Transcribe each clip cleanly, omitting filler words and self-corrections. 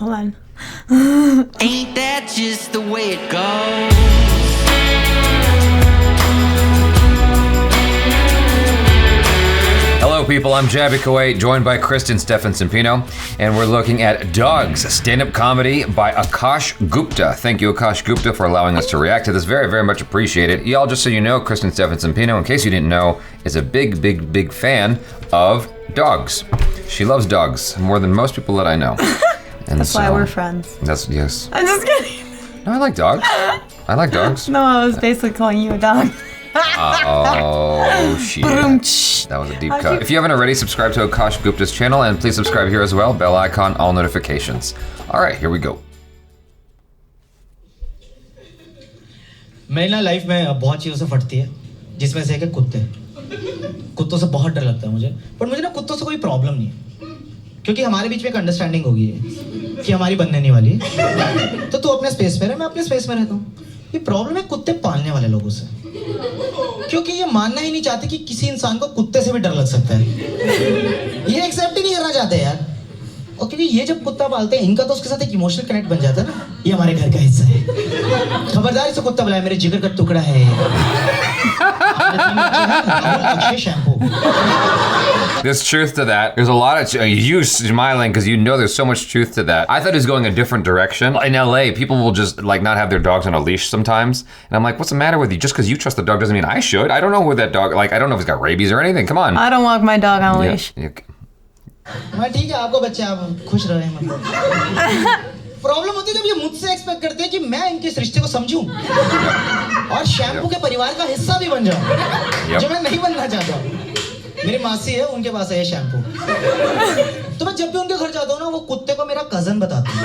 hold on. Ain't that just the way it goes? Hello people, I'm Jaby Koay, joined by Kristen, Stephensonpino, and we're looking at Dogs, stand-up comedy by Akash Gupta. Thank you, Akash Gupta, for allowing us to react to this. Very, very much appreciated. Y'all, just so you know, Kristen Stephensonpino, in case you didn't know, is a big, big, big fan of dogs. She loves dogs more than most people that I know. And That's why we're friends. That's, yes. I'm just kidding. No, I like dogs. I like dogs. No, I was basically calling you a dog. Oh, shit. That was a deep cut. If you haven't already, subscribe to Akash Gupta's channel, and please subscribe here as well. Bell icon, all notifications. All right, here we go. मेरी ना life में बहुत चीज़ों से फटती है, जिसमें से एक है कुत्ते। कुत्तों से बहुत डर लगता है मुझे, पर मुझे ना कुत्तों से कोई प्रॉब्लम नहीं है, क्योंकि हमारे बीच में एक अंडरस्टैंडिंग होगी है कि हमारी बनने नहीं वाली है। तो तू अपने स्पेस में रह, मैं अपने स्पेस में रहता हूँ। ये प्रॉब्लम है कुत्ते पालने वाले लोगों से, क्योंकि ये मानना ही नहीं चाहते कि किसी इंसान को कुत्ते से भी डर लग सकता है। ये एक्सेप्ट ही नहीं करना चाहते यार। और क्योंकि ये जब कुत्ता पालते हैं, इनका तो उसके साथ एक इमोशनल कनेक्ट बन जाता है ना। ये हमारे घर का हिस्सा है, खबरदार इसे कुत्ता बुलाया, मेरे जिगर का टुकड़ा है। There's truth to that. There's a lot of you smiling because you know there's so much truth to that. I thought he was going a different direction. In LA, people will just like not have their dogs on a leash sometimes, and I'm like, what's the matter with you? Just because you trust the dog doesn't mean I should. I don't know who that dog. Like, I don't know if he's got rabies or anything. Come on. I don't walk my dog on a leash. Yeah. मैं ठीक है, आपको बच्चे आप खुश रहे मतलब। Problem होती है जब ये मुझसे एक्सपेक्ट करते हैं कि मैं इनके इस रिश्ते को समझूं और शैम्पू के परिवार का हिस्सा भी बन जाऊं, जो मैं नहीं बनना चाहता। मेरी मासी है, उनके पास है ये शैम्पू। तो मैं जब भी उनके घर जाता हूँ ना, वो कुत्ते को मेरा कजन बताती है।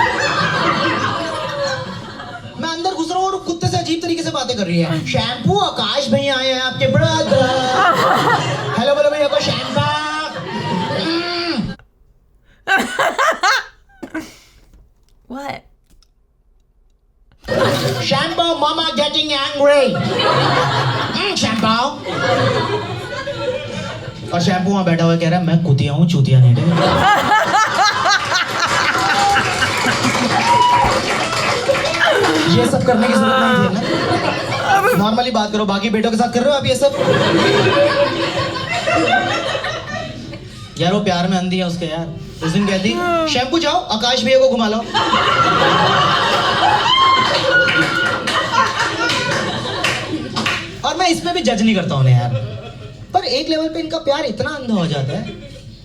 मैं अंदर घुस रहा हूँ और कुत्ते से अजीब तरीके से बातें कर रही है। शैम्पू, आकाश भैया आए हैं आपके ब्रदर। हेलो बोलो भैया को shampoo. What? Shampoo, mama getting angry. Shampoo. और शैम्पू वहाँ बैठा हुआ कह रहा है मैं कुतिया हूँ, चूतिया नहीं। ये सब करने की जरूरत नहीं थी ना। नॉर्मली बात करो, बाकी बेटों के साथ कर रहे हो आप ये सब। यार वो प्यार में अंधी है उसके यार। उस दिन कहती शैम्पू जाओ आकाश भैया को घुमा लो। और मैं इसमें भी जज नहीं करता हूँ यार, पर एक लेवल पे इनका प्यार इतना अंधा हो जाता है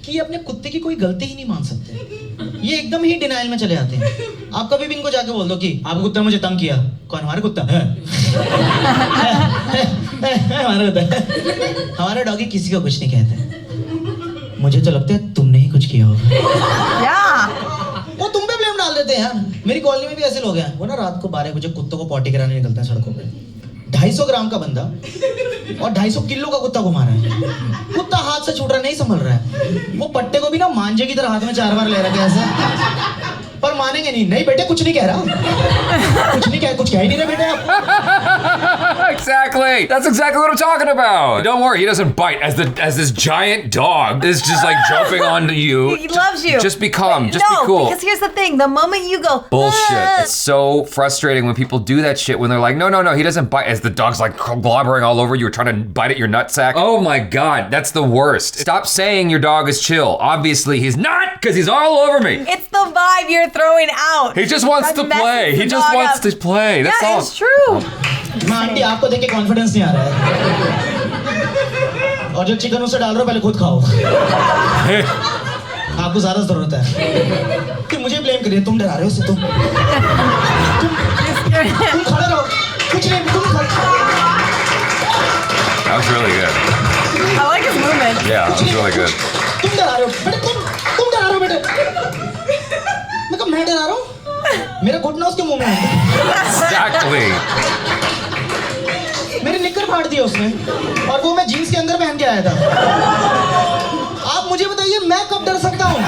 कि ये अपने कुत्ते की कोई गलती ही नहीं मान सकते। ये एकदम ही डिनाइल में चले आते हैं। आप कभी भी इनको जाके बोल दो कि आपका कुत्ता मुझे तंग किया। कौन? हमारा कुत्ता है। हमारा कुत्ता। हमारा डॉगी किसी को कुछ नहीं कहते। मुझे तो लगता है तुमने ही कुछ किया होगा। वो तुम पे ब्लेम डाल देते हैं यार। मेरी कॉलोनी में भी ऐसे लोग हैं, वो ना रात को 12 बजे कुत्तों को पॉटी कराने निकलते हैं सड़कों पे। 250 ग्राम का बंदा और 250 किलो का कुत्ता घुमा रहा है। कुत्ता हाथ से छूट रहा नहीं संभल रहा है। वो पट्टे को भी ना मांझे की तरह हाथ में 4 बार ले रखा है ऐसे। पर मानेंगे नहीं। नहीं बेटे कुछ नहीं कह रहा। कुछ नहीं कह, कुछ कह ही नहीं रहे बेटे आप। Exactly. That's exactly what I'm talking about. Don't worry, he doesn't bite. As this giant dog is just like jumping onto you. He loves you. Just be calm. Just be cool. No, because here's the thing. The moment you go bullshit. It's so frustrating when people do that shit when they're like, no, he doesn't bite. As the dog's like globbering all over you, trying to bite at your nutsack. Oh my God, that's the worst. Stop saying your dog is chill. Obviously he's not, because he's all over me. It's the vibe you're throwing out. He just wants to play. He just wants to play. That's all. It's true. Aunty आपको देख के confidence नहीं आ रहा है। और जो chicken उसे डाल रहे हो पहले खुद खाओ। आपको ज्यादा जरूरत है। फिर मुझे ब्लेम करिए, तुम डरा रहे हो उसे। तुम खड़े रहो, कुछ नहीं, तुम खड़े। That was really good. I like his movement. Yeah, that was really good. तुम डरा रहे हो बेटे, तुम डरा रहे हो बेटे। मैं डरा रहा हूँ? मेरा घुटना उसके मुंह में है। Exactly. मेरी निक्कर फाड़ दी उसने, और वो मैं जीन्स के अंदर पहन के आया था। आप मुझे बताइए मैं कब डर सकता हूँ?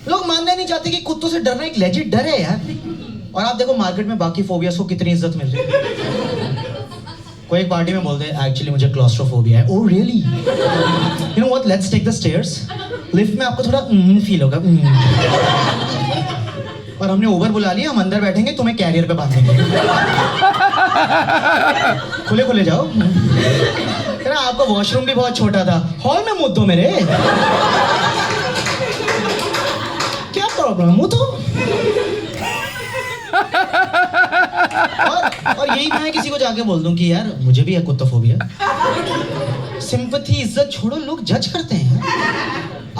लोग मानना नहीं चाहते कि कुत्तों से डरना एक लेजिट डर है यार। और आप देखो मार्केट में बाकी फोबियास को कितनी इज्जत मिल रही है। कोई एक पार्टी में बोलते हैं एक्चुअली मुझे क्लॉस्ट्रोफोबिया है। Oh really? You know what, let's take the stairs. Lift में आपको थोड़ा फील होगा और हमने ओवर बुला लिया, हम अंदर बैठेंगे, तुम्हें कैरियर पे बांधेंगे। खुले खुले जाओ। ना आपका वॉशरूम भी बहुत छोटा था, हॉल में मुद्दो मेरे। क्या प्रॉब्लम मुँह तो और यही मैं किसी को जाके बोल दूं कि यार मुझे भी है कुत्तोफोबिया। सिंपैथी इज्जत छोड़ो, लोग जज करते हैं।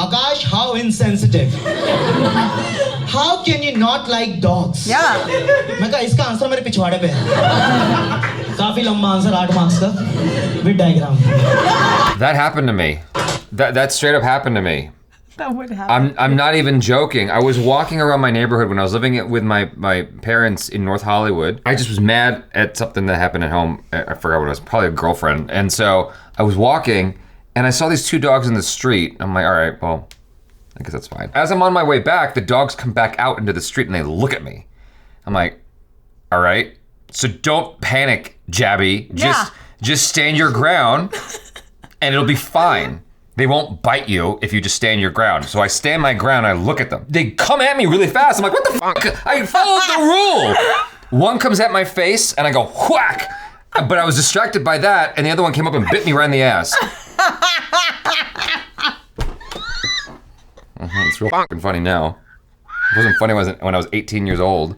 Akash, how insensitive, how can you not like dogs? मैं कहा इसका आंसर मेरे पिछवाड़े पे है। काफी लंबा आंसर, 8 मार्क्स का with diagram. That happened to me. That straight up happened to me. That would happen. I'm not even joking. I was walking around my neighborhood when I was living with my parents in North Hollywood. I just was mad at something that happened at home. I forgot what it was, probably a girlfriend. And so I was walking and I saw these 2 dogs in the street. I'm like, all right, well, I guess that's fine. As I'm on my way back, the dogs come back out into the street and they look at me. I'm like, all right, so don't panic, Jaby. Just stand your ground and it'll be fine. They won't bite you if you just stand your ground. So I stand my ground, I look at them. They come at me really fast. I'm like, what the fuck? I followed the rule. One comes at my face and I go, whack. But I was distracted by that and the other one came up and bit me right in the ass. It's real fucking funny now. It wasn't funny when I was 18 years old.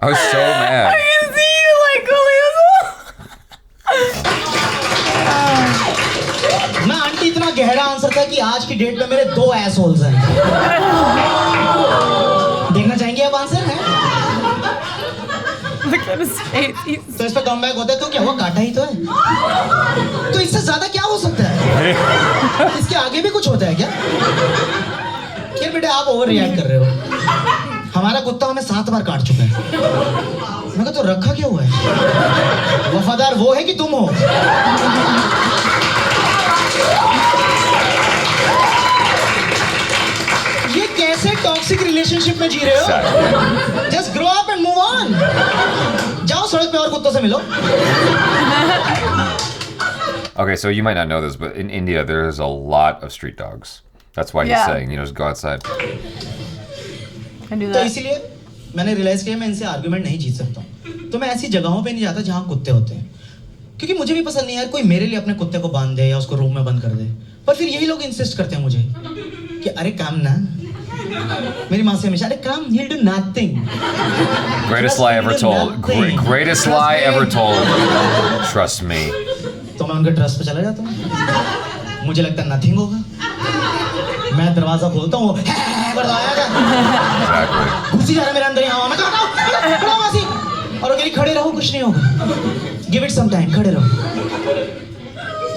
I was so mad. I can see you like ना aunty, इतना गहरा answer था कि आज की date में मेरे 2 arseholes हैं। देखना चाहेंगे आप आंसर है? Look at his face. तो इस पे कमबैक होता है तो क्या हुआ, काटा ही तो है। तो इससे ज्यादा क्या हो सकता है? इसके आगे भी कुछ होता है क्या? यार बेटे आप ओवर रिएक्ट कर रहे हो। हमारा कुत्ता हमें 7 बार काट चुका है। मैं कहा तो रखा क्या हुआ है? वफादार वो है कि तुम हो? ये कैसे टॉक्सिक रिलेशनशिप में जी रहे हो? Just grow up and move on. जाओ सड़क पे और कुत्तों से मिलो। Okay, so you might not know this, but in India there's a lot of street dogs. That's why he's saying, just go outside. तो इसीलिए मैंने रियलाइज किया मैं इनसे आर्गुमेंट नहीं जीत सकता हूँ। तो मैं ऐसी जगहों पे नहीं जाता जहाँ कुत्ते होते हैं, क्योंकि मुझे भी पसंद नहीं यार कोई मेरे लिए अपने कुत्ते को बांध दे या उसको रूम में बंद कर दे। पर फिर यही लोग इंसिस्ट करते हैं मुझे कि अरे काम ना, मेरी माँ से हमेशा अरे काम, he'll do nothing. Greatest lie ever told. Greatest lie ever told. Trust me. तो मैं उनके ट्रस्ट पे चला जाता हूँ। मुझे लगता है नथिंग होगा। मैं दरवाजा खोलता हूँ, घुसी जा रहा है मेरे अंदर, यहाँ मैं कहता हूँ और वो कह रही खड़े रहो, कुछ नहीं होगा, गिव इट सम टाइम, खड़े रहो।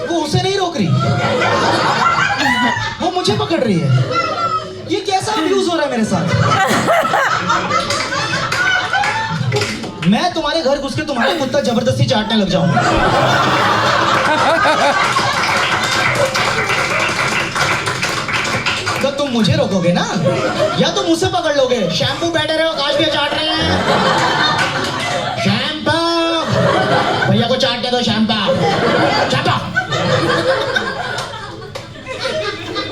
वो उसे नहीं रोक रही, वो मुझे पकड़ रही है। ये कैसा अब्यूज हो रहा है मेरे साथ? मैं तुम्हारे घर घुस के तुम्हारा कुत्ता जबरदस्ती चाटने लग जाऊंगा। तो तुम मुझे रोकोगे ना, या तो मुझसे पकड़ लोगे। शैम्पू बैठे रहे हो, आकाश भी चाट रहे हैं। शैम्पू भैया को चाटने दो, shampoo.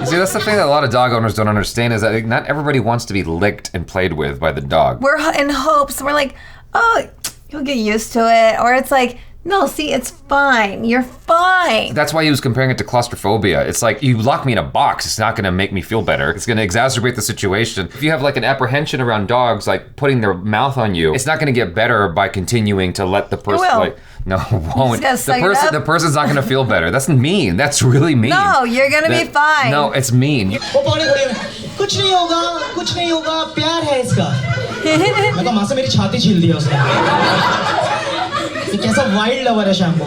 See, that's the thing that a lot of dog owners don't understand is that not everybody wants to be licked and played with by the dog. We're in hopes. We're like, oh, you'll get used to it. Or it's like, no, see, it's fine. You're fine. That's why he was comparing it to claustrophobia. It's like, you lock me in a box, it's not gonna make me feel better. It's gonna exacerbate the situation. If you have like an apprehension around dogs, like putting their mouth on you, it's not gonna get better by continuing to let the person, like, no, it won't. The person's not gonna feel better. That's mean. That's really mean. No, you're gonna be fine. No, it's mean. कुछ नहीं होगा, कुछ नहीं होगा, प्यार है इसका। मैं कहा माँ से मेरी छाती छील दी उसने। ये कैसा वाइल्ड लवर है shampoo.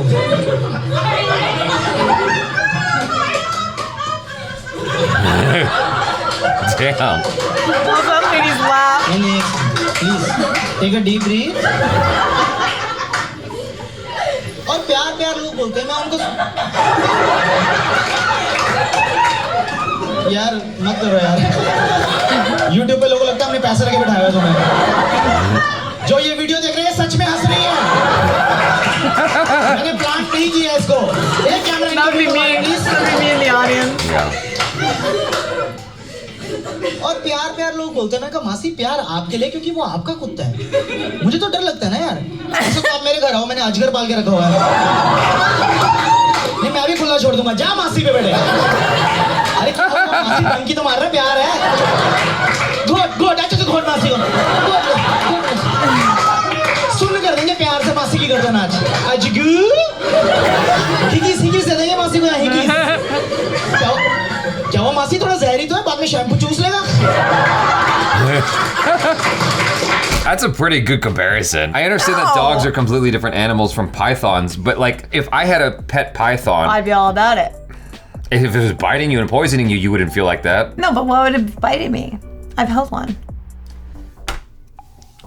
Damn. Some ladies laugh. Please take a deep breath. और प्यार प्यार लोग बोलते हैं, मैं उनको यार मत करो यार। YouTube पे लोगों को लगता है हमने पैसे लगे बिठाया है तुम्हें। जो ये वीडियो देख रहे हैं सच में हंस रही है। मैंने प्लान नहीं किया इसको। एक कैमरा इनके ugly me in the audience. Yeah. और प्यार लोग बोलते हैं, मैं कहा मासी प्यार आपके लिए क्योंकि वो आपका कुत्ता है। मुझे तो डर लगता है ना यार। ऐसे तो आप मेरे घर आओ, मैंने अजगर पाल के रखा हुआ है। नहीं मैं भी खुला छोड़ दूंगा, जा मासी पे बैठे। अरे क्या मासी धमकी तो मार रहा है, प्यार है। घोट अच्छा तो घोट मासी को। सुन कर देंगे प्यार से मासी की गर्दन आज। अजगू हिगी से देंगे मासी को यहाँ हिगी। क्या वो मासी थोड़ा जहरी तो है, बाद में शैम्पू चूस लेगा। That's a pretty good comparison. I understand that dogs are completely different animals from pythons, but like if I had a pet python, I'd be all about it. if it was biting you and poisoning you, you wouldn't feel like that. No, but what would it bite me? I've held one.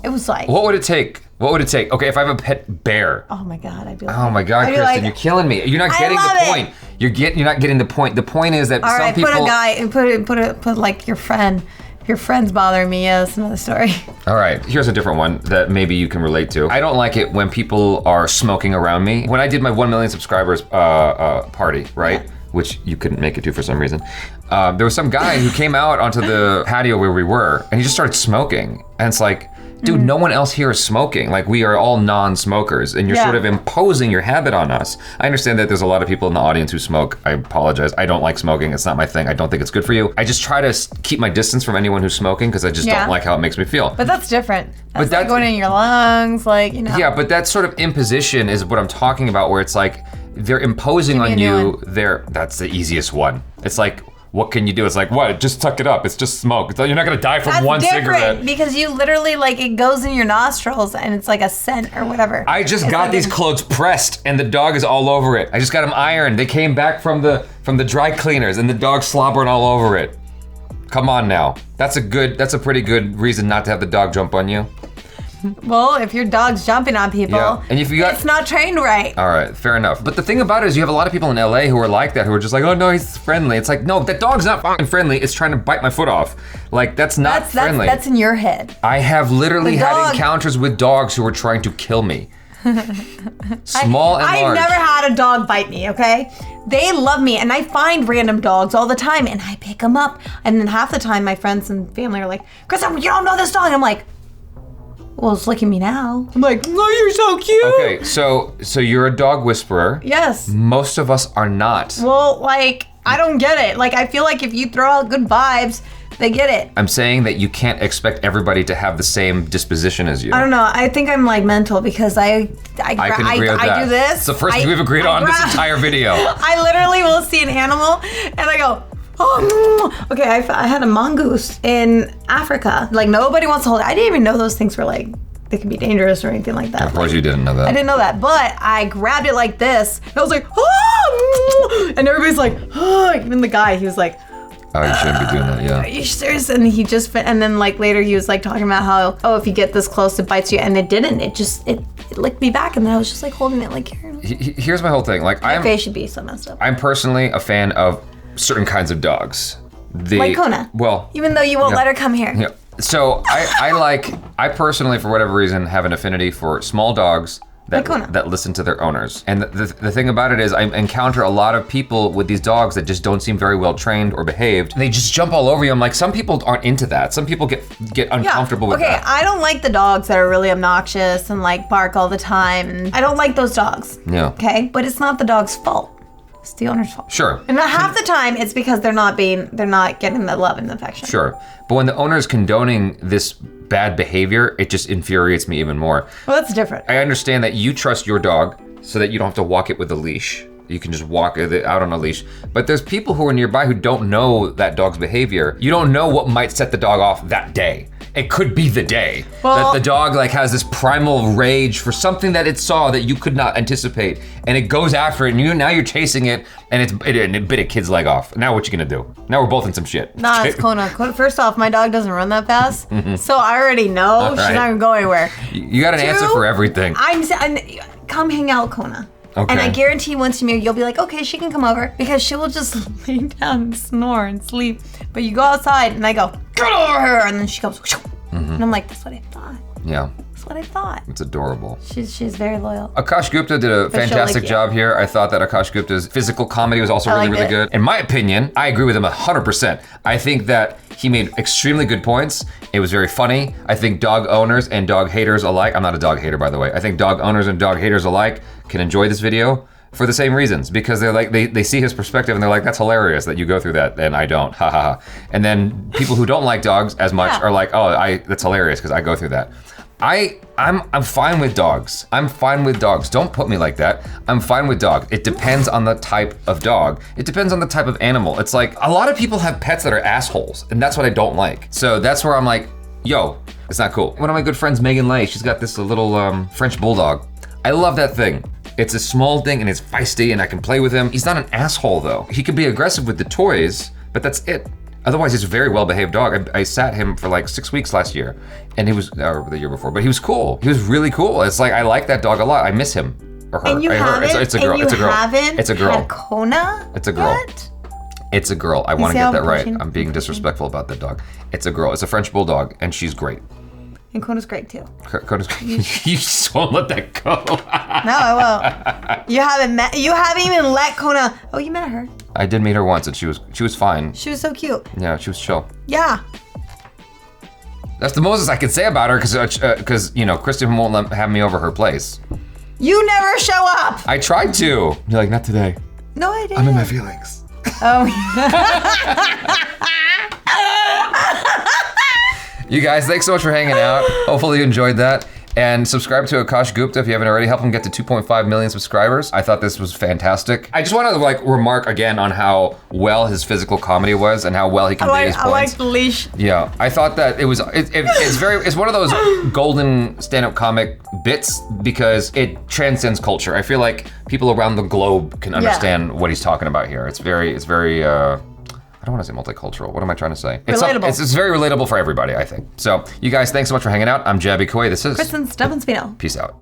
It was like. What would it take? What would it take? Okay, if I have a pet bear. Oh my God, I'd be like. Oh my God, I'd be Kristen, like, you're killing me. You're not getting the point. You're not getting the point. The point is that all some right, people. put a guy and put like your friend. If your friend's bothering me, yeah, that's another story. All right, here's a different one that maybe you can relate to. I don't like it when people are smoking around me. When I did my 1 million subscribers party, right? Yeah. Which you couldn't make it to for some reason. There was some guy who came out onto the patio where we were, and he just started smoking. And it's like, dude, no one else here is smoking. Like, we are all non-smokers, and you're sort of imposing your habit on us. I understand that there's a lot of people in the audience who smoke. I apologize. I don't like smoking. It's not my thing. I don't think it's good for you. I just try to keep my distance from anyone who's smoking because I just don't like how it makes me feel. But that's different. That's like going in your lungs, like, you know. Yeah, but that sort of imposition is what I'm talking about, where it's like, they're imposing on you. That's the easiest one. It's like, what can you do? It's like, what? Just tuck it up. It's just smoke. You're not gonna die from one cigarette. Because you literally, like, it goes in your nostrils and it's like a scent or whatever. I just got these clothes pressed and the dog is all over it. I just got them ironed. They came back from the dry cleaners and the dog's slobbering all over it. Come on now. That's a pretty good reason not to have the dog jump on you. Well, if your dog's jumping on people, and if you got, it's not trained right. All right, fair enough. But the thing about it is you have a lot of people in LA who are like that, who are just like, oh no, he's friendly. It's like, no, that dog's not fucking friendly. It's trying to bite my foot off. Like, that's not friendly. That's in your head. I have literally had encounters with dogs who were trying to kill me. Small and large. I've never had a dog bite me, okay? They love me, and I find random dogs all the time, and I pick them up. And then half the time, my friends and family are like, Kristen, you don't know this dog. I'm like, well, it's licking me now. I'm like, oh, you're so cute. Okay, so you're a dog whisperer. Yes. Most of us are not. Well, like, I don't get it. Like, I feel like if you throw out good vibes, they get it. I'm saying that you can't expect everybody to have the same disposition as you. I don't know. I think I'm like mental because I can agree with that. I do this. It's the first thing we've agreed on this entire video. I literally will see an animal and I go, oh, okay, I had a mongoose in Africa. Like, nobody wants to hold it. I didn't even know those things were like, they could be dangerous or anything like that. Of course you didn't know that. I didn't know that, but I grabbed it like this. And I was like, oh, and everybody's like, oh, even the guy, he was like, oh, you shouldn't be doing that, yeah. Are you serious? And he just, and then like later he was like talking about how, oh, if you get this close, it bites you. And it didn't. It licked me back. And then I was just like holding it like here. Here's my whole thing. Like, my face should be so messed up. I'm personally a fan of certain kinds of dogs. Like Kona. Well. Even though you won't let her come here. Yeah. So I personally, for whatever reason, have an affinity for small dogs that listen to their owners. And the thing about it is I encounter a lot of people with these dogs that just don't seem very well trained or behaved. They just jump all over you. I'm like, some people aren't into that. Some people get uncomfortable with that. Okay, I don't like the dogs that are really obnoxious and like bark all the time. And I don't like those dogs. Yeah. Okay, but it's not the dog's fault. It's the owner's fault. Sure. And half the time it's because they're not getting the love and affection. Sure. But when the owner's condoning this bad behavior, it just infuriates me even more. Well, that's different. I understand that you trust your dog so that you don't have to walk it with a leash. You can just walk it out on a leash. But there's people who are nearby who don't know that dog's behavior. You don't know what might set the dog off that day. It could be the day that the dog like has this primal rage for something that it saw that you could not anticipate, and it goes after it, and now you're chasing it, and it bit a kid's leg off. Now what you gonna do? Now we're both in some shit. Nah, it's Kona. First off, my dog doesn't run that fast, so I already know she's not gonna go anywhere. You got an answer for everything. Come hang out with Kona. Okay. And I guarantee once you'll be like, okay, she can come over, because she will just lay down and snore and sleep. But you go outside and I go, get over here, and then she goes, and I'm like, that's what I thought. Yeah. That's what I thought. It's adorable. She's very loyal. Akash Gupta did a fantastic job here. I thought that Akash Gupta's physical comedy was also really good. In my opinion, I agree with him 100%. I think that he made extremely good points. It was very funny. I think dog owners and dog haters alike, I'm not a dog hater by the way, I think dog owners and dog haters alike can enjoy this video for the same reasons, because they're like, they see his perspective and they're like, that's hilarious that you go through that and I don't, ha ha ha. And then people who don't like dogs as much are like, oh, that's hilarious because I go through that. I'm fine with dogs. I'm fine with dogs. Don't put me like that. I'm fine with dogs. It depends on the type of dog. It depends on the type of animal. It's like, a lot of people have pets that are assholes, and that's what I don't like. So that's where I'm like, yo, it's not cool. One of my good friends, Megan Lay, she's got this little French bulldog. I love that thing. It's a small thing and it's feisty and I can play with him. He's not an asshole though. He can be aggressive with the toys, but that's it. Otherwise, he's a very well-behaved dog. I sat him for like 6 weeks last year, and he was, or the year before, but he was cool. He was really cool. It's like, I like that dog a lot. I miss him, or her. And you haven't, it's a girl. It's a girl. It's a girl. Had Kona It's a girl. yet? It's a girl. I want to get that right. pushing? I'm being disrespectful about that dog. It's a girl. It's a French bulldog, and she's great. And Kona's great too. Kona's you just won't let that go. No, I won't. You haven't even let Kona. Oh, you met her. I did meet her once, and she was fine. She was so cute. Yeah, she was chill. Yeah. That's the most I can say about her, because you know, Kristen won't have me over her place. You never show up. I tried to. You're like, not today. No, I didn't. I'm in my feelings. Oh. You guys, thanks so much for hanging out. Hopefully you enjoyed that. And subscribe to Akash Gupta if you haven't already. Help him get to 2.5 million subscribers. I thought this was fantastic. I just want to like remark again on how well his physical comedy was and how well he conveyed his points. I like the leash. Yeah, I thought that it's one of those golden stand-up comic bits because it transcends culture. I feel like people around the globe can understand what he's talking about here. It's very I don't want to say multicultural. What am I trying to say? Relatable. It's very relatable for everybody, I think. So, you guys, thanks so much for hanging out. I'm Jaby Koay. This is Kristen Stephensonpino. Peace out.